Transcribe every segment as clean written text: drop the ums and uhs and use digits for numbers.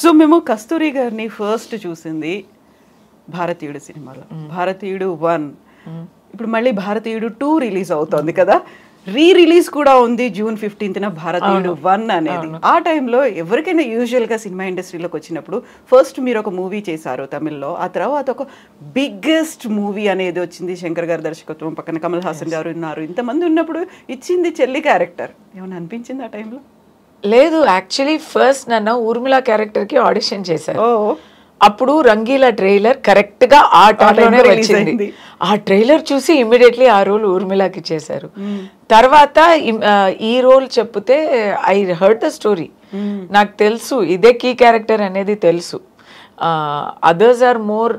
So మేము కస్తూరి గారిని first చూసింది భారతీయుడు సినిమాలో, భారతీయుడు 1. ఇప్పుడు మళ్ళీ భారతీయుడు 2 రిలీజ్ అవుతోంది కదా, రిలీజ్ కూడా ఉంది June 15th భారతీయుడు 1 అనేది. ఆ టైంలో ఎవరికైనా యూజువల్గా సినిమా ఇండస్ట్రీలోకి వచ్చినప్పుడు ఫస్ట్ మీరు ఒక మూవీ చేశారు తమిళ్లో, ఆ తర్వాత ఒక బిగ్గెస్ట్ మూవీ అనేది వచ్చింది, శంకర్ గారి దర్శకత్వం, పక్కన కమల్ హాసన్ గారు ఉన్నారు, ఇంతమంది ఉన్నప్పుడు ఇచ్చింది చెల్లి క్యారెక్టర్. ఏమైనా అనిపించింది ఆ టైంలో? లేదు, యాక్చువల్లీ ఫస్ట్ నన్ను ఊర్మిళ క్యారెక్టర్కి ఆడిషన్ చేశారు. అప్పుడు రంగీలా ట్రైలర్ కరెక్ట్గా ఆ టైంలోనే వచ్చింది. ఆ ట్రైలర్ చూసి ఇమ్మీడియట్లీ ఆ రోల్ ఊర్మిళకి చేశారు. తర్వాత ఈ రోల్ చెప్తే ఐ హర్డ్ ద స్టోరీ, నాకు తెలుసు ఇదే కీ క్యారెక్టర్ అనేది తెలుసు. అదర్స్ ఆర్ మోర్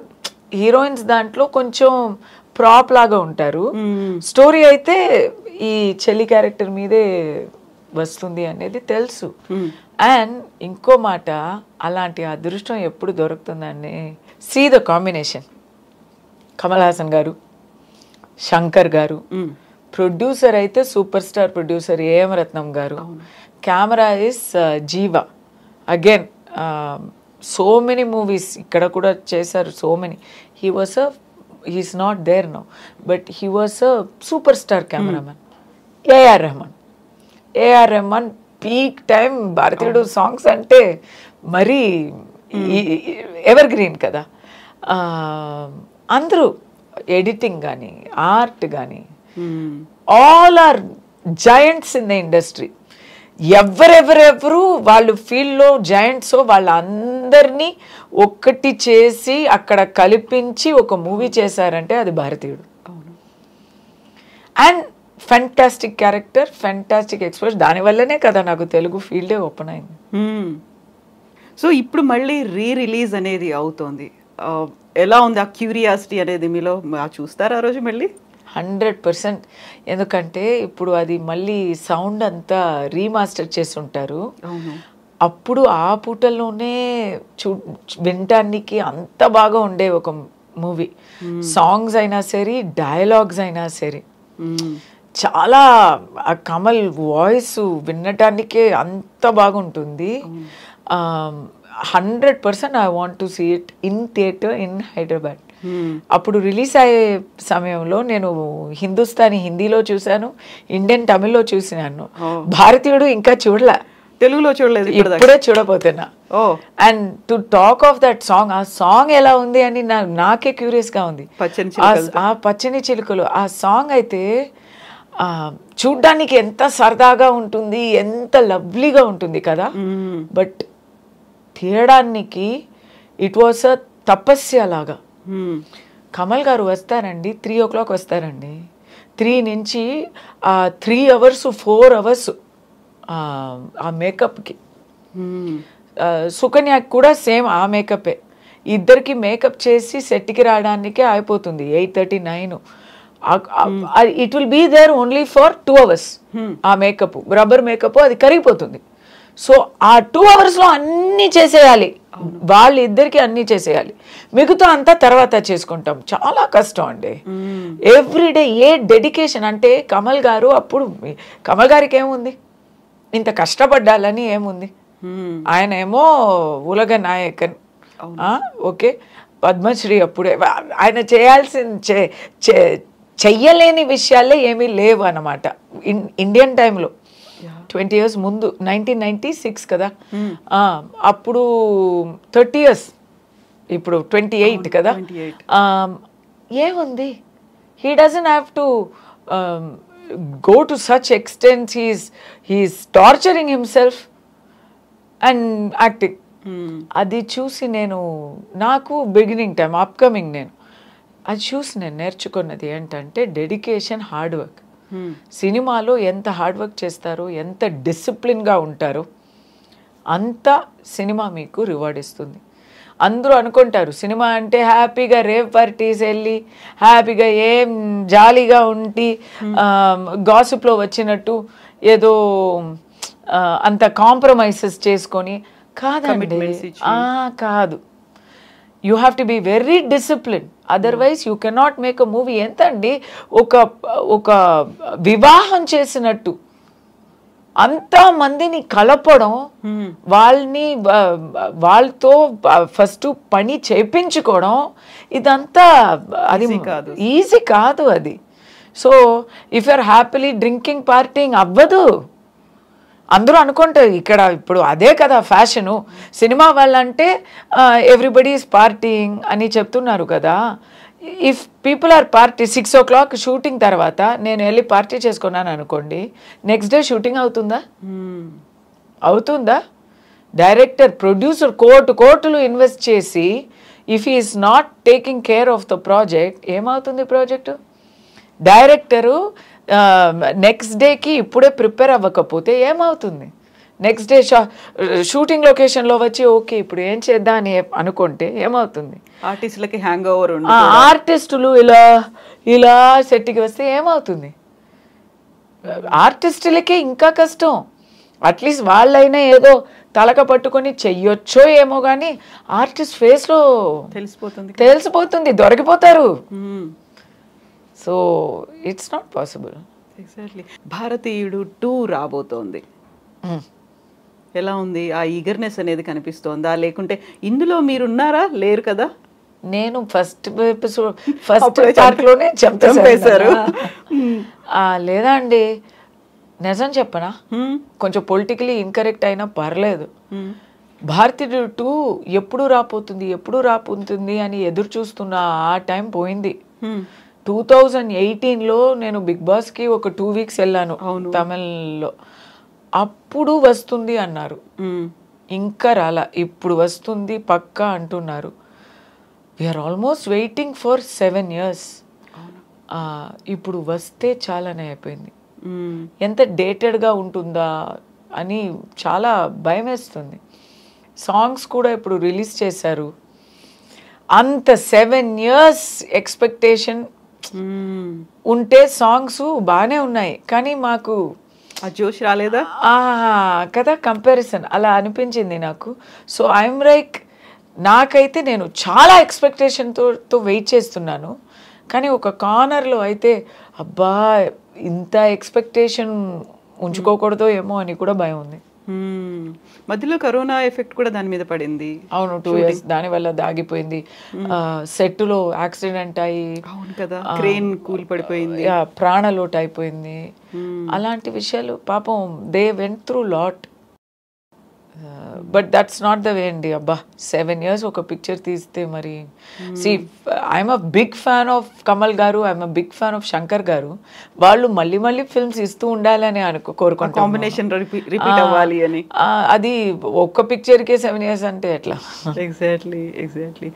హీరోయిన్స్, దాంట్లో కొంచెం ప్రాప్ లాగా ఉంటారు. స్టోరీ అయితే ఈ చెల్లి క్యారెక్టర్ మీదే వస్తుంది అనేది తెలుసు. అండ్ ఇంకో మాట, అలాంటి అదృష్టం ఎప్పుడు దొరుకుతుందని, see the combination, Kamal Haasan గారు, శంకర్ గారు, ప్రొడ్యూసర్ అయితే super star producer AM Ratnam గారు, camera is Jeeva. Again so many movies ఇక్కడ కూడా చేశారు, so many. He is not there now, but he was a super star cameraman. AR Rahman peak time Bharateeyudu songs అంటే మరీ ever green కదా. అందరూ ఎడిటింగ్ కానీ ఆర్ట్ కానీ all are giants in the industry. ఎవరెవరెవరు వాళ్ళు ఫీల్డ్లో జయంట్స్, వాళ్ళందరినీ ఒక్కటి చేసి అక్కడ కల్పించి ఒక మూవీ చేశారంటే అది భారతీయుడు. And fantastic character, fantastic express, దానివల్లనే కదా నాకు తెలుగు ఫీల్డే ఓపెన్ అయింది. సో ఇప్పుడు మళ్ళీ రిలీజ్ అనేది అవుతోంది, ఎలా ఉంది ఆ క్యూరియాసిటీ అనేది మీలో? చూస్తారా ఆ రోజు మళ్ళీ? 100%. ఎందుకంటే ఇప్పుడు అది మళ్ళీ సౌండ్ అంతా రీమాస్టర్ చేసి ఉంటారు. అప్పుడు ఆ పూటల్లోనే వినటానికి అంత బాగా ఉండే ఒక మూవీ. సాంగ్స్ అయినా సరే, డైలాగ్స్ అయినా సరే, చాలా ఆ కమల్ వాయిస్ వినటానికే అంత బాగుంటుంది. 100% I want to see it in theatre in Hyderabad. అప్పుడు రిలీజ్ అయ్యే సమయంలో నేను హిందుస్థానీ హిందీలో చూశాను, ఇండియన్ తమిళ్లో చూసినాను. భారతీయుడు ఇంకా చూడలే, తెలుగులో చూడలేదు, ఇప్పుడే చూడబోతున్నా. And to talk of that song, ఆ సాంగ్ ఎలా ఉంది అని నాకే క్యూరియస్ గా ఉంది. ఆ పచ్చని చిలుకలు, ఆ సాంగ్ అయితే చూడ్డానికి ఎంత సరదాగా ఉంటుంది, ఎంత లవ్లీగా ఉంటుంది కదా. బట్ తీయడానికి ఇట్ వాస్ అ తపస్య లాగా. కమల్ గారు వస్తారండి, 3 o'clock వస్తారండి. 3 నుంచి 3 hours 4 hours ఆ మేకప్కి. సుకన్యకి కూడా సేమ్ ఆ మేకపే. ఇద్దరికి మేకప్ చేసి సెట్కి రావడానికే అయిపోతుంది 8:30 9. It will be there only for 2 hours. ఆ మేకప్, రబ్బర్ మేకప్, అది కరిగిపోతుంది. సో ఆ 2 hours లో అన్నీ చేసేయాలి, వాళ్ళిద్దరికి అన్నీ చేసేయాలి, మిగతా అంతా తర్వాత చేసుకుంటాం. చాలా కష్టం అండి ఎవ్రీడే. ఏ డెడికేషన్ అంటే కమల్ గారు, అప్పుడు కమల్ గారికి ఏముంది, ఇంత కష్టపడ్డాలని ఏముంది, ఆయన ఏమో ఉలగ నాయకన్, ఓకే, పద్మశ్రీ. అప్పుడే ఆయన చేయాల్సిన చెయ్యలేని విషయాలే ఏమీ లేవు అన్నమాట. ఇండియన్ టైంలో 20 years ముందు, 1996 కదా, అప్పుడు 30 years, ఇప్పుడు 28 కదా. ఏముంది, he doesn't have to go to such extent. He's torturing himself and acting. అది చూసి నాకు బిగినింగ్ టైం, అప్కమింగ్, అది చూసి నేను నేర్చుకున్నది ఏంటంటే డెడికేషన్, హార్డ్ వర్క్. సినిమాలో ఎంత హార్డ్ వర్క్ చేస్తారో, ఎంత డిసిప్లిన్గా ఉంటారో, అంత సినిమా మీకు రివార్డ్ ఇస్తుంది. అందరూ అనుకుంటారు సినిమా అంటే హ్యాపీగా రేవ్ పార్టీస్ వెళ్ళి హ్యాపీగా ఏం జాలీగా ఉండి గాసిప్లో వచ్చినట్టు ఏదో అంత కాంప్రమైజెస్ చేసుకొని కాదండి. కాదు, you have to be very discipline, otherwise you cannot make a movie. ఎంత అండి, ఒక వివాహం చేసినట్టు అంతా మందిని కలపడం, వాళ్ళతో ఫస్ట్ పని చేయించుకోవడం, ఇదంతా అది ఈజీ కాదు అది. So if you're happily drinking partying అవ్వదు. అందరూ అనుకుంటారు ఇక్కడ ఇప్పుడు అదే కదా ఫ్యాషను. సినిమా వాళ్ళంటే ఎవ్రీబడి ఈజ్ పార్టీయింగ్ అని చెప్తున్నారు కదా. If people are party 6 o'clock shooting తర్వాత నేను వెళ్ళి పార్టీ చేసుకున్నాను అనుకోండి, నెక్స్ట్ డే షూటింగ్ అవుతుందా? అవుతుందా? డైరెక్టర్, ప్రొడ్యూసర్ కోట్లు ఇన్వెస్ట్ చేసి if is not taking care of the project, ఏమవుతుంది ప్రాజెక్టు? డైరెక్టరు నెక్స్ట్ డేకి ఇప్పుడే ప్రిపేర్ అవ్వకపోతే ఏమవుతుంది? నెక్స్ట్ డే షూటింగ్ లొకేషన్లో వచ్చి ఓకే ఇప్పుడు ఏం చేద్దాం అని అనుకుంటే ఏమవుతుంది? ఆర్టిస్టులకి హ్యాంగ్ ఓవర్, ఆర్టిస్టులు ఇలా సెట్కి వస్తే ఏమవుతుంది? ఆర్టిస్టులకే ఇంకా కష్టం. అట్లీస్ట్ వాళ్ళైనా ఏదో తలక పట్టుకొని చెయ్యొచ్చో ఏమో కానీ ఆర్టిస్ట్ ఫేస్లో తెలిసిపోతుంది, దొరికిపోతారు. So it's not possible. Exactly. Bharateeyudu 2 రాబోతోంది. ఎలా ఉంది? ఆ ఈగర్నెస్ అనేది కనిపిస్తోందా? లేకుంటే ఇందులో మీరున్నారా? లేరు కదా. నేను ఫస్ట్ పార్ట్లోనే చంపేశారు. లేదా అండి, నిజం చెప్పనా, కొంచెం పొలిటికలీ ఇన్కరెక్ట్ అయినా పర్లేదు. భారతీయుడు 2 ఎప్పుడు రాపోతుంది అని ఎదురు చూస్తున్న ఆ టైం పోయింది. 2018లో నేను బిగ్ బాస్కి ఒక 2 weeks వెళ్ళాను తమిళ్లో. అప్పుడు వస్తుంది అన్నారు, ఇంకా రాలా. ఇప్పుడు వస్తుంది పక్కా అంటున్నారు. We're almost waiting for 7 years. ఇప్పుడు వస్తే చాలానే అయిపోయింది. ఎంత డేటెడ్గా ఉంటుందా అని చాలా భయం వేస్తుంది. సాంగ్స్ కూడా ఇప్పుడు రిలీజ్ చేశారు. అంత 7 years ఎక్స్పెక్టేషన్ ఉంటే సాంగ్స్ బాగానే ఉన్నాయి, కానీ మాకు ఆ జోష్ రాలేదా కదా? కంపారిజన్ అలా అనిపించింది నాకు. సో ఐఎమ్ లైక్, నాకైతే నేను చాలా ఎక్స్పెక్టేషన్తో వెయిట్ చేస్తున్నాను, కానీ ఒక కార్నర్లో అయితే అబ్బా ఇంత ఎక్స్పెక్టేషన్ ఉంచుకోకూడదో ఏమో అని కూడా భయం ఉంది. మధ్యలో కరోనా ఎఫెక్ట్ కూడా దాని మీద పడింది. అవును, 2 years దానివల్ల దాగిపోయింది. సెట్లో యాక్సిడెంట్ అయ్యి, అవును కదా, క్రేన్ కూలి పడిపోయింది, ప్రాణలోటు అయిపోయింది. అలాంటి విషయాలు పాపం they went through lot. But that's not the way అండి. అబ్బా 7 years ఒక పిక్చర్ తీస్తే మరి see I'm a big fan of Kamal garu, I'm a big fan of Shankar garu. వాళ్ళు మళ్ళీ ఫిల్మ్స్ ఇస్తూ ఉండాలని కోరుకుంటాం, కాంబినేషన్ రిపీట్ అవ్వాలి అని. అది ఒక్క పిక్చర్కే 7 years అంటే ఎట్లా? ఎగ్జాక్ట్లీ.